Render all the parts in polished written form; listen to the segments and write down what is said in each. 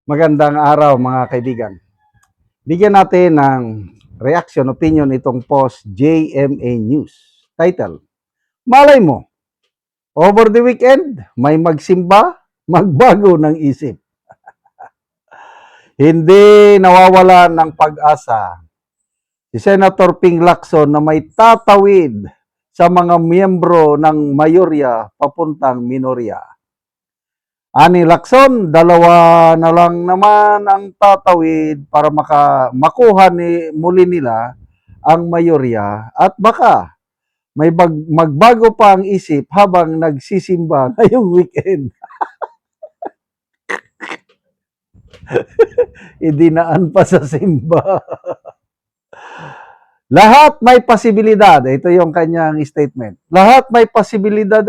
Magandang araw mga kaibigan. Bigyan natin ng reaction, opinion itong post JMA News. Title, Malay mo, over the weekend, may magsimba, magbago ng isip. Hindi nawawala ng pag-asa si Senator Ping Lacson na may tatawid sa mga miyembro ng mayorya papuntang minorya. Ani Lacson, dalawa na lang naman ang tatawid para makuha muli nila ang mayorya at baka may magbago pa ang isip habang nagsisimba ngayong weekend. Idinaan pa sa simba. Lahat may posibilidad. Ito yung kanyang statement. Lahat may posibilidad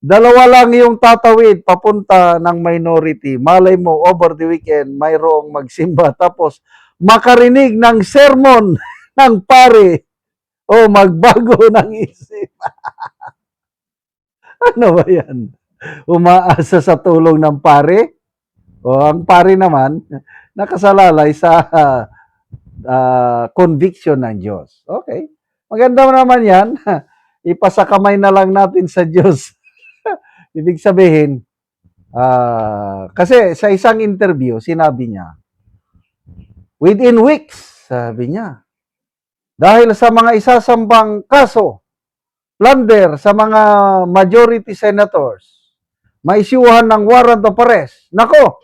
Dalawa lang yung tatawid papunta ng minority. Malay mo, over the weekend, mayroong magsimba. Tapos, makarinig ng sermon ng pare o magbago ng isip. Ano ba yan? Umaasa sa tulong ng pare? O ang pare naman, nakasalalay sa conviction ng Diyos. Okay. Maganda naman yan. Ipasakamay na lang natin sa Diyos. Ibig sabihin, kasi sa isang interview, sinabi niya, within weeks, sabi niya, dahil sa mga isasambang kaso, plunder sa mga majority senators, maisyuhan ng warrant of arrest. Nako,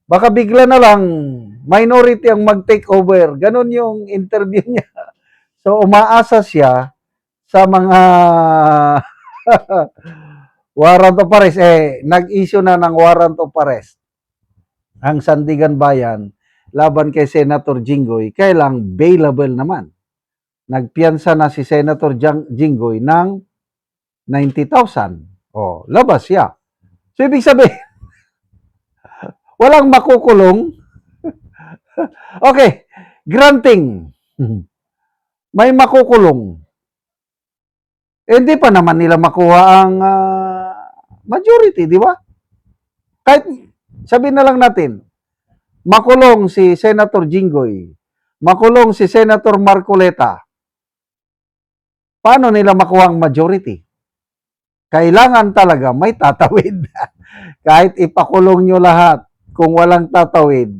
baka bigla na lang minority ang mag-take over. Ganon yung interview niya. So, umaasa siya sa mga warrant of arrest. Nag-issue na ng warrant of arrest ang Sandigan Bayan laban kay Senator Jinggoy. Kailang bailable naman. Nagpiyansa na si Senator Jinggoy ng 90,000. Labas siya. So, ibig sabihin, walang makukulong. Okay, granting. May makukulong. Hindi pa naman nila makuha ang majority, di ba? Kahit sabihin na lang natin, makulong si Senator Jinggoy, makulong si Senator Marcoleta, paano nila makuha ang majority? Kailangan talaga may tatawid. Kahit ipakulong nyo lahat, kung walang tatawid,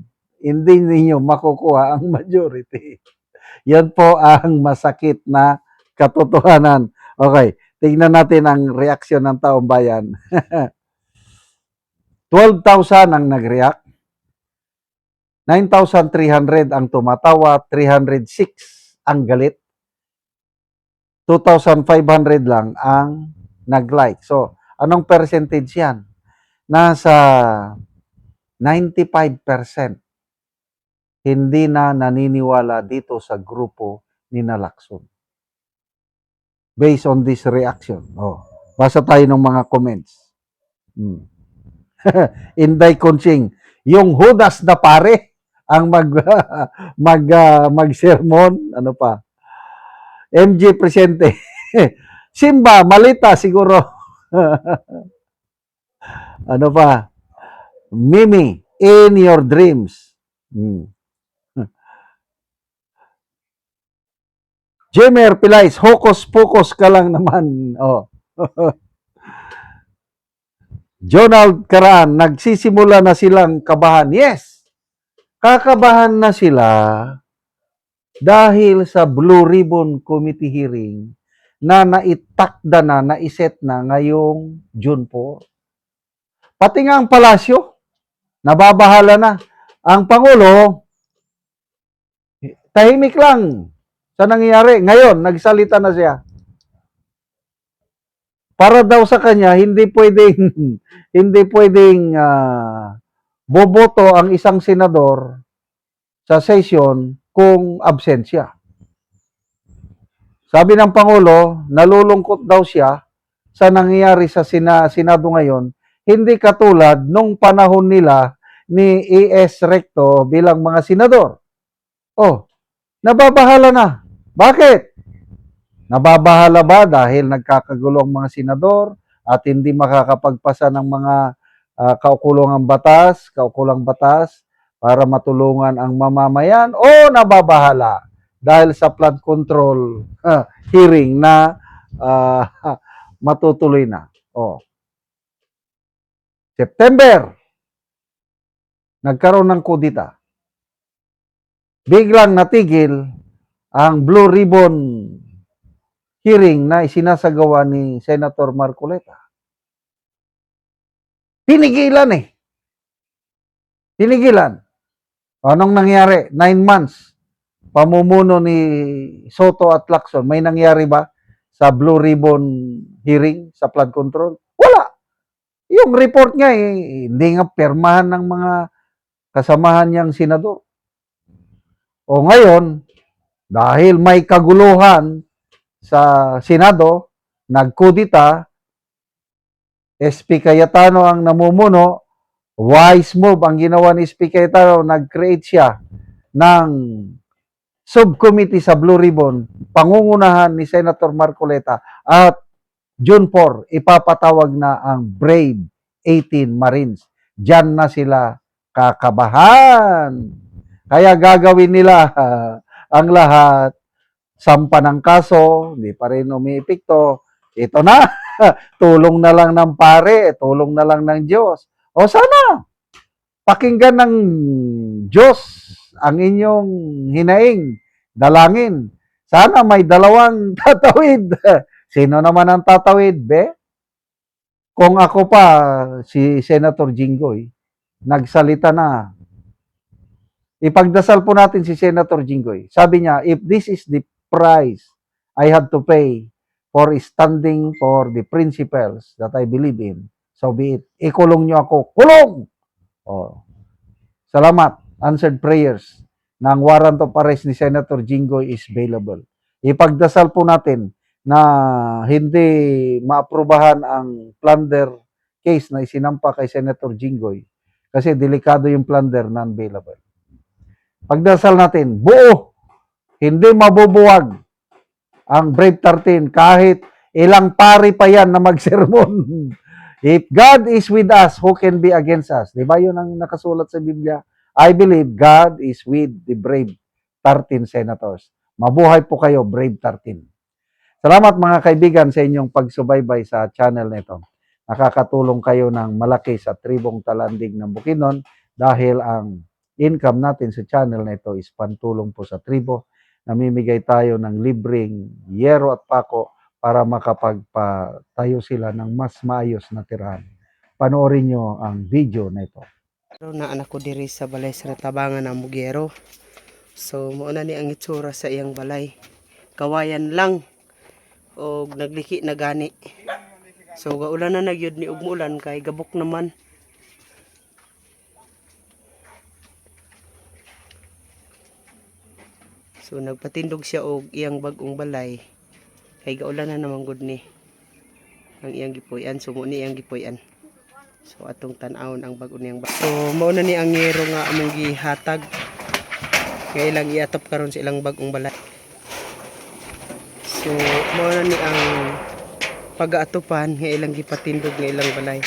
hindi ninyo makukuha ang majority. Yan po ang masakit na katotohanan. Okay, tingnan natin ang reaksyon ng taong bayan. 12,000 ang nag-react. 9,300 ang tumatawa, 306 ang galit. 2,500 lang ang nag-like. So, anong percentage yan? Nasa 95% hindi na naniniwala dito sa grupo ni Lacson. Based on this reaction. Basa tayo ng mga comments. Inday Conching, yung hudas na pare ang mag-sermon, ano pa? MJ Presente. Simba, malita siguro. Ano pa? Mimi, in your dreams. Jemer Pilais, hocus-pocus ka lang naman. Jonald Karaan, nagsisimula na silang kabahan. Yes, kakabahan na sila dahil sa Blue Ribbon Committee hearing na naitakda na, naiset na ngayong June 4. Pati nga ang palasyo, nababahala na. Ang Pangulo, tahimik lang sa nangyayari. Ngayon, nagsalita na siya. Para daw sa kanya, hindi pwedeng boboto ang isang senador sa session kung absent siya. Sabi ng Pangulo, nalulungkot daw siya sa nangyayari sa Senado ngayon, hindi katulad nung panahon nila ni E.S. Recto bilang mga senador. Nababahala na. Bakit? Nababahala ba dahil nagkakagulo ang mga senador at hindi makakapagpasa ng mga kaukulang batas para matulungan ang mamamayan o nababahala dahil sa flood control hearing na matutuloy na. September, nagkaroon ng kudita. Biglang natigil ang Blue Ribbon hearing na isinasagawa ni Senator Marcoleta. Pinigilan. Anong nangyari? 9 months. Pamumuno ni Soto at Lacson. May nangyari ba sa Blue Ribbon hearing sa flood control? Wala. Yung report niya, hindi nga permahan ng mga kasamahan niyang senador. O ngayon, dahil may kaguluhan sa Senado, nagkudita, SP Cayetano ang namumuno, wise move ang ginawa ni SP Cayetano, nag-create siya ng subcommittee sa Blue Ribbon, pangungunahan ni Senator Marcoleta, at June 4, ipapatawag na ang Brave 18 Marines. Diyan na sila kakabahan. Kaya gagawin nila ang lahat, sampa ng kaso, hindi pa rin umiipikto. Ito na, tulong na lang ng pare, tulong na lang ng Diyos. O sana, pakinggan ng Diyos ang inyong hinaing, dalangin. Sana may dalawang tatawid. Sino naman ang tatawid, be? Kung ako pa, si Senator Jinggoy, nagsalita na. Ipagdasal po natin si Senator Jinggoy. Sabi niya, if this is the price I have to pay for standing for the principles that I believe in, so be it. Ikulong niyo ako. Kulong! Salamat. Answered prayers ng warrant of arrest ni Senator Jinggoy is bailable. Ipagdasal po natin na hindi maaprubahan ang plunder case na isinampa kay Senator Jinggoy kasi delikado yung plunder, non-bailable. Pagdasal natin, buo, hindi mabubuwag ang Brave 13 kahit ilang pari pa yan na magsermon. If God is with us, who can be against us? Diba yun ang nakasulat sa Biblia? I believe God is with the Brave 13 senators. Mabuhay po kayo, Brave 13. Salamat mga kaibigan sa inyong pagsubaybay sa channel nito. Nakakatulong kayo ng malaki sa tribong talandig ng Bukidnon dahil ang income natin sa channel na ito is pantulong po sa tribo. Namimigay tayo ng libreng yero at pako para makapagpatayo sila ng mas maayos na tirahan. Panoorin nyo ang video na ito. Na anak ko diri sa balay sa tabangan ng Mugero. So mauna ni ang itsura sa iyang balay. Kawayan lang o nagliki na gani. So gaulan na nagyud ni umulan kay gabok naman. So nagpatindog siya og iyang bagong balay. Kay gaulan na naman gud ni ang iyang gipuy-an. So mo ni iyang gipuy-an. So atong tan-awon ang bag-o niyang balay. So mao na ni ang ngero nga among gihatag. Nga ilang iatop karon sa ilang bagong balay. So mao na ni ang pag-aatupan nga ilang gipatindog nga ilang balay.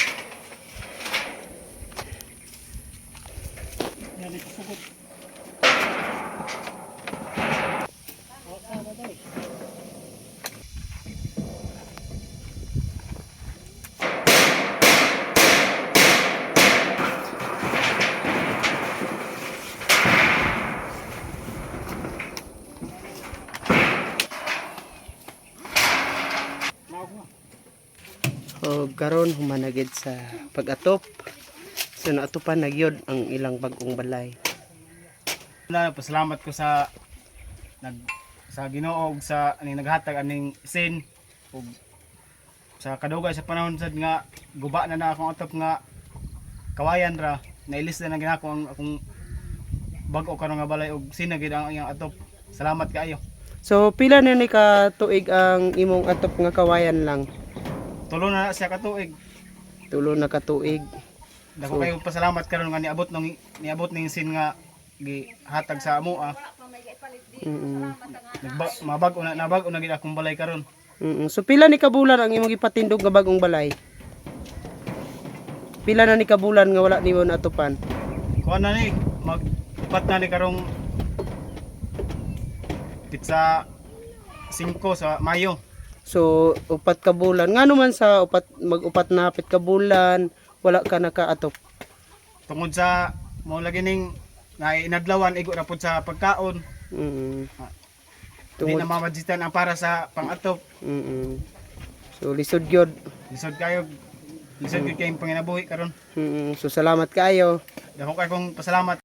O karon humanagid sa pag-atop. So naatupan nagyod ang ilang bagong balay. Pasalamat ko sa Ginoo ug sa aning naghatag aning sin ug sa kadugay sa panahon sad nga guba na akong atop nga kawayan ra nailis na ginako ang akong bag-o karon nga balay ug sin na gid ang iyang atop. Salamat kaayo. So pila na ni ka tuig ang imong atop nga kawayan lang? Tulo na siya ka tuig. Tulo na ka tuig. Dako kayo pasalamat karon nga niabot ning sin nga gihatag sa amo mabag-o na gid akong balay karon. So pila ni ka bulan ang imong ipatindog nga bagong balay? pila na ni kabulan nga wala nimo natupan? Kuha na ni, mag-upat na ni karong pitsa 5 sa Mayo. So upat ka bulan. Ngano man sa mag-upat na hapit ka bulan wala ka nakaatop? Tungod sa mo lagi ning inadlawan igo ra pud sa pagkaon. Mm. Di na mamajitan ang para sa pang-atop. Mm. So lisod gyud. Lisod kayo kayong panginabuhi karon. So salamat kaayo. Dako kay kong pasalamat